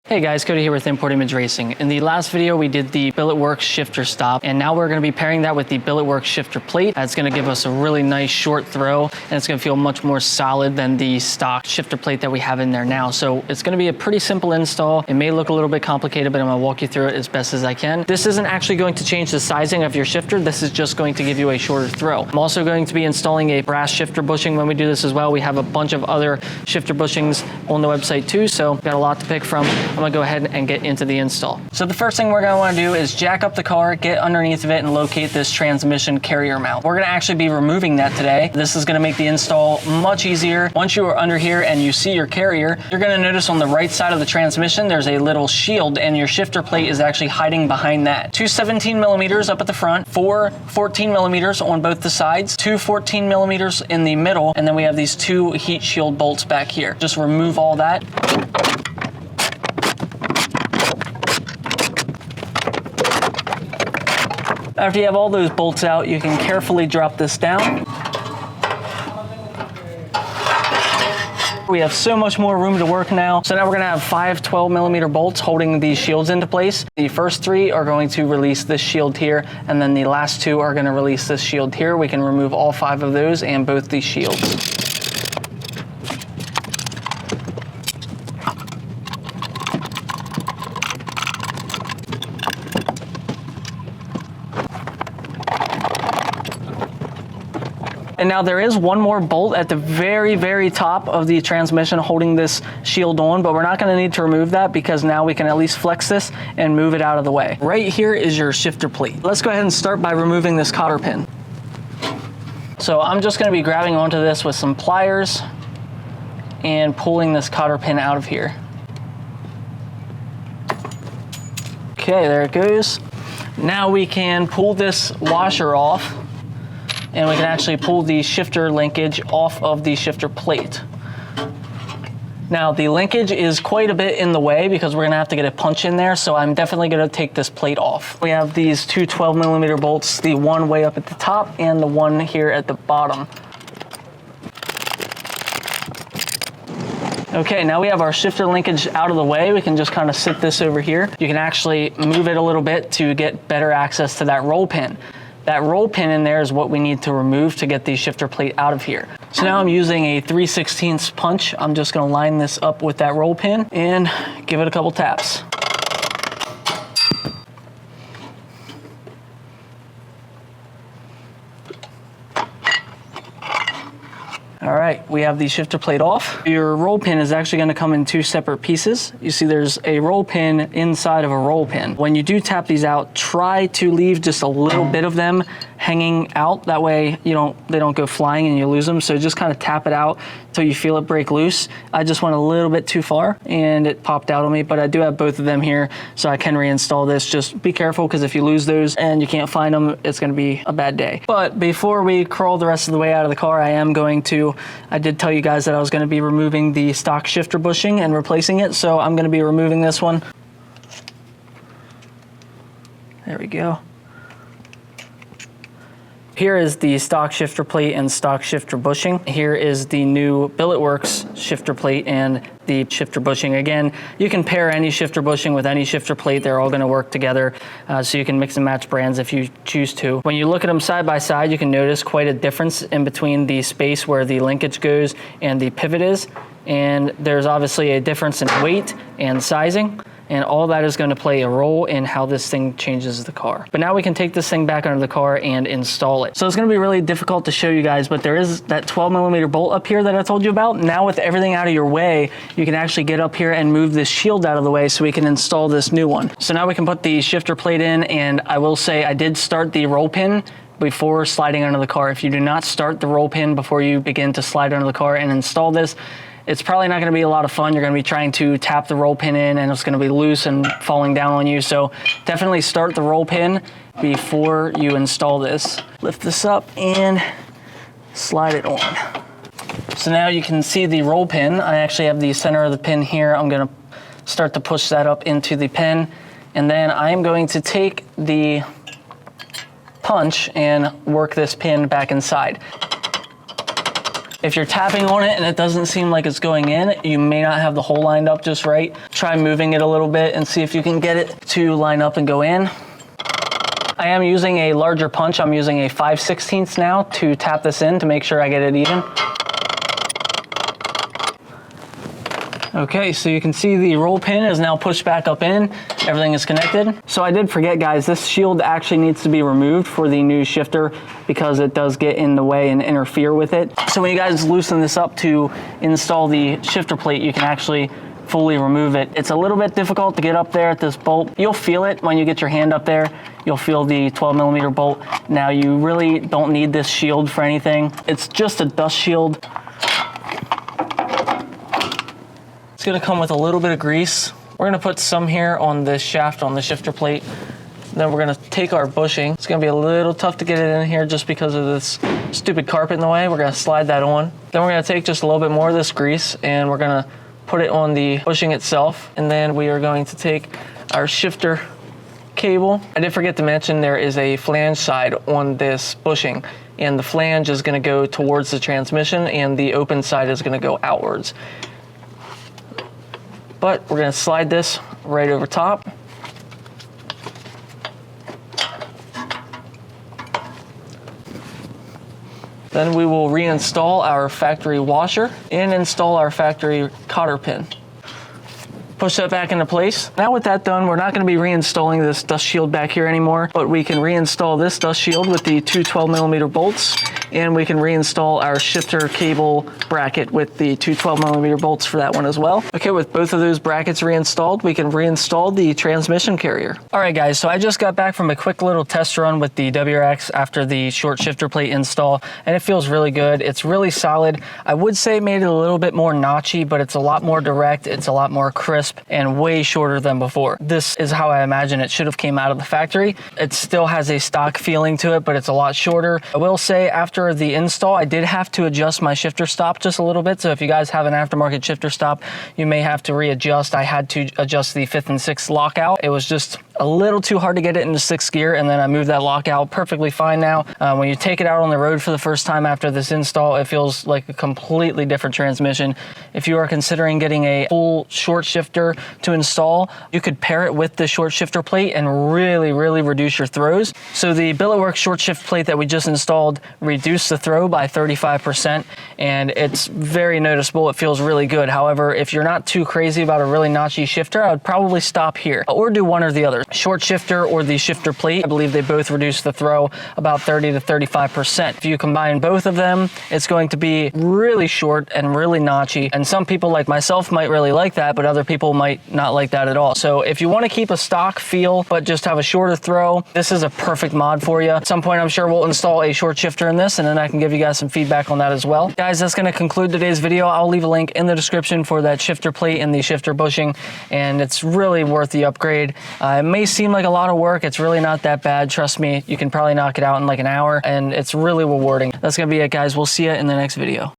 Hey guys, Cody here with Import Image Racing. In the last video, we did the BilletWorks shifter stop, and now we're going to be pairing that with the BilletWorks shifter plate. That's going to give us a really nice short throw, and it's going to feel much more solid than the stock shifter plate that we have in there now. So it's going to be a pretty simple install. It may look a little bit complicated, but I'm going to walk you through it as best as I can. This isn't actually going to change the sizing of your shifter. This is just going to give you a shorter throw. I'm also going to be installing a brass shifter bushing when we do this as well. We have a bunch of other shifter bushings on the website too, so got a lot to pick from. I'm going to go ahead and get into the install. So the first thing we're going to want to do is jack up the car, get underneath of it, and locate this transmission carrier mount. We're going to actually be removing that today. This is going to make the install much easier. Once you are under here and you see your carrier, you're going to notice on the right side of the transmission there's a little shield, and your shifter plate is actually hiding behind that. Two 17 millimeters up at the front, four 14 millimeters on both the sides, two 14 millimeters in the middle, and then we have these two heat shield bolts back here. Just remove all that. After you have all those bolts out, you can carefully drop this down. We have so much more room to work now. So now we're gonna have 5 12 millimeter bolts holding these shields into place. The first 3 are going to release this shield here, and then the last 2 are gonna release this shield here. We can remove all 5 of those and both these shields. And now there is one more bolt at the very top of the transmission holding this shield on, but we're not going to need to remove that because now we can at least flex this and move it out of the way. Right here is your shifter plate. Let's go ahead and start by removing this cotter pin. So I'm just going to be grabbing onto this with some pliers and pulling this cotter pin out of here. Okay, there it goes. Now we can pull this washer off, and we can actually pull the shifter linkage off of the shifter plate. Now the linkage is quite a bit in the way because we're gonna have to get a punch in there, so I'm definitely gonna take this plate off. We have these two 12 millimeter bolts, the one way up at the top and the one here at the bottom. Okay, now we have our shifter linkage out of the way. We can just kind of sit this over here. You can actually move it a little bit to get better access to that roll pin. That roll pin in there is what we need to remove to get the shifter plate out of here. So now I'm using a 3/16 punch. I'm just gonna line this up with that roll pin and give it a couple taps. All right, we have the shifter plate off. Your roll pin is actually going to come in 2 separate pieces. You see there's a roll pin inside of a roll pin. When you do tap these out, try to leave just a little bit of them hanging out. That way they don't go flying and you lose them. So just kind of tap it out until you feel it break loose. I just went a little bit too far and it popped out on me, but I do have both of them here so I can reinstall this. Just be careful because if you lose those and you can't find them, it's going to be a bad day. But before we crawl the rest of the way out of the car, I did tell you guys that I was going to be removing the stock shifter bushing and replacing it, so I'm going to be removing this one. There we go. Here is the stock shifter plate and stock shifter bushing. Here is the new BilletWorks shifter plate and the shifter bushing. Again, you can pair any shifter bushing with any shifter plate. They're all gonna work together, so you can mix and match brands if you choose to. When you look at them side by side, you can notice quite a difference in between the space where the linkage goes and the pivot is. And there's obviously a difference in weight and sizing. And all that is going to play a role in how this thing changes the car. But now we can take this thing back under the car and install it. So it's going to be really difficult to show you guys, but there is that 12 millimeter bolt up here that I told you about. Now with everything out of your way, you can actually get up here and move this shield out of the way so we can install this new one. So now we can put the shifter plate in, and I will say I did start the roll pin before sliding under the car. If you do not start the roll pin before you begin to slide under the car and install this, it's probably not going to be a lot of fun. You're going to be trying to tap the roll pin in and it's going to be loose and falling down on you. So definitely start the roll pin before you install this. Lift this up and slide it on. So now you can see the roll pin. I actually have the center of the pin here. I'm going to start to push that up into the pin. And then I'm going to take the punch and work this pin back inside. If you're tapping on it and it doesn't seem like it's going in, you may not have the hole lined up just right. Try moving it a little bit and see if you can get it to line up and go in. I am using a larger punch. I'm using a 5/16 now to tap this in to make sure I get it even. Okay, so you can see the roll pin is now pushed back up in. Everything is connected. So I did forget, guys, this shield actually needs to be removed for the new shifter because it does get in the way and interfere with it. So when you guys loosen this up to install the shifter plate, you can actually fully remove it. It's a little bit difficult to get up there at this bolt. You'll feel it when you get your hand up there. You'll feel the 12mm bolt. Now, you really don't need this shield for anything. It's just a dust shield. It's gonna come with a little bit of grease. We're gonna put some here on this shaft on the shifter plate. Then we're gonna take our bushing. It's gonna be a little tough to get it in here just because of this stupid carpet in the way. We're gonna slide that on. Then we're gonna take just a little bit more of this grease and we're gonna put it on the bushing itself. And then we are going to take our shifter cable. I did forget to mention there is a flange side on this bushing, and the flange is gonna go towards the transmission and the open side is gonna go outwards. But we're gonna slide this right over top. Then we will reinstall our factory washer and install our factory cotter pin. Push that back into place. Now with that done, we're not gonna be reinstalling this dust shield back here anymore, but we can reinstall this dust shield with the two 12mm bolts, and we can reinstall our shifter cable bracket with the two 12mm bolts for that one as well. Okay, with both of those brackets reinstalled, we can reinstall the transmission carrier. All right, guys, so I just got back from a quick little test run with the WRX after the short shifter plate install, and it feels really good. It's really solid. I would say it made it a little bit more notchy, but it's a lot more direct, it's a lot more crisp, and way shorter than before. This is how I imagine it should have came out of the factory. It still has a stock feeling to it, but it's a lot shorter. I will say after the install, I did have to adjust my shifter stop just a little bit. So if you guys have an aftermarket shifter stop, you may have to readjust. I had to adjust the 5th and 6th lockout. It was just a little too hard to get it into 6th gear, and then I moved that lockout perfectly fine now. When you take it out on the road for the first time after this install, it feels like a completely different transmission. If you are considering getting a full short shifter to install, you could pair it with the short shifter plate and really reduce your throws. So the WRX short shift plate that we just installed reduced the throw by 35%, and it's very noticeable. It feels really good. However, if you're not too crazy about a really notchy shifter, I would probably stop here or do one or the other. Short shifter or the shifter plate, I believe they both reduce the throw about 30 to 35%. If you combine both of them, it's going to be really short and really notchy, and some people like myself might really like that, but other people might not like that at all. So if you want to keep a stock feel but just have a shorter throw, this is a perfect mod for you. At some point, I'm sure we'll install a short shifter in this, and then I can give you guys some feedback on that as well. Guys, that's going to conclude today's video. I'll leave a link in the description for that shifter plate and the shifter bushing, and it's really worth the upgrade. It may seem like a lot of work. It's really not that bad. Trust me, you can probably knock it out in like an hour, and it's really rewarding. That's going to be it, guys. We'll see you in the next video.